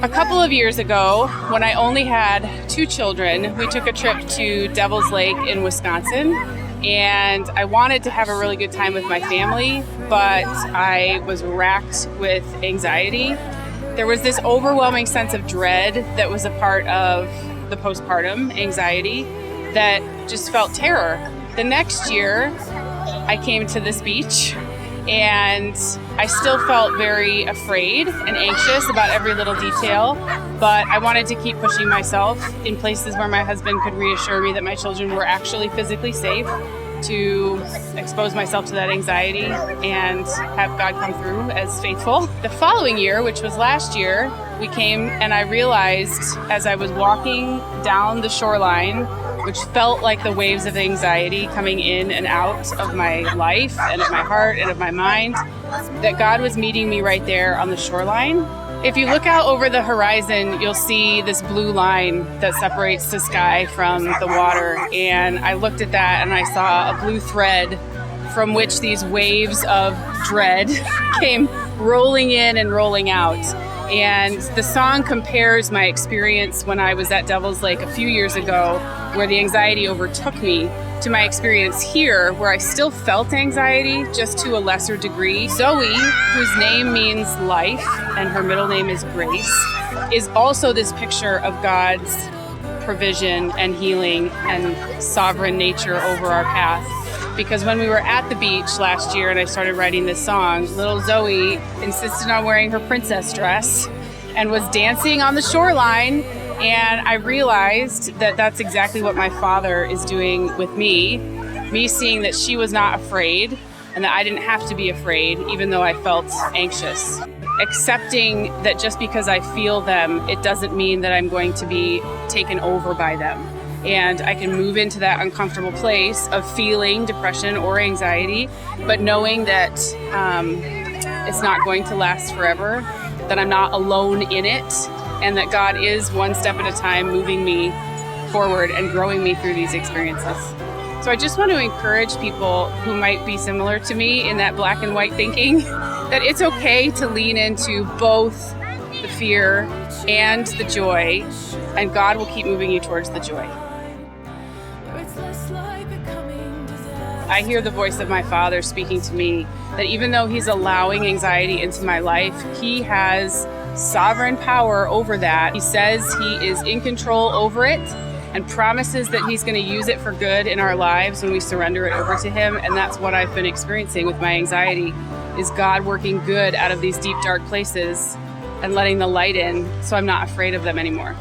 A couple of years ago, when I only had 2 children, we took a trip to Devil's Lake in Wisconsin, and I wanted to have a really good time with my family, but I was racked with anxiety. There was this overwhelming sense of dread that was a part of the postpartum anxiety that just felt terror. The next year, I came to this beach, and I still felt very afraid and anxious about every little detail, but I wanted to keep pushing myself in places where my husband could reassure me that my children were actually physically safe, to expose myself to that anxiety and have God come through as faithful. The following year, which was last year, we came and I realized as I was walking down the shoreline, which felt like the waves of anxiety coming in and out of my life and of my heart and of my mind, that God was meeting me right there on the shoreline. If you look out over the horizon, you'll see this blue line that separates the sky from the water. And I looked at that and I saw a blue thread from which these waves of dread came rolling in and rolling out. And the song compares my experience when I was at Devil's Lake a few years ago, where the anxiety overtook me, to my experience here, where I still felt anxiety, just to a lesser degree. Zoe, whose name means life, and her middle name is Grace, is also this picture of God's provision and healing and sovereign nature over our path. Because when we were at the beach last year and I started writing this song, little Zoe insisted on wearing her princess dress and was dancing on the shoreline. And I realized that that's exactly what my Father is doing with me seeing that she was not afraid and that I didn't have to be afraid, even though I felt anxious. Accepting that just because I feel them, it doesn't mean that I'm going to be taken over by them. And I can move into that uncomfortable place of feeling depression or anxiety, but knowing that it's not going to last forever, that I'm not alone in it, and that God is one step at a time moving me forward and growing me through these experiences. So I just want to encourage people who might be similar to me in that black and white thinking, that it's okay to lean into both the fear and the joy, and God will keep moving you towards the joy. I hear the voice of my Father speaking to me that even though He's allowing anxiety into my life, He has sovereign power over that. He says He is in control over it and promises that He's going to use it for good in our lives when we surrender it over to Him. And that's what I've been experiencing with my anxiety, is God working good out of these deep, dark places and letting the light in so I'm not afraid of them anymore.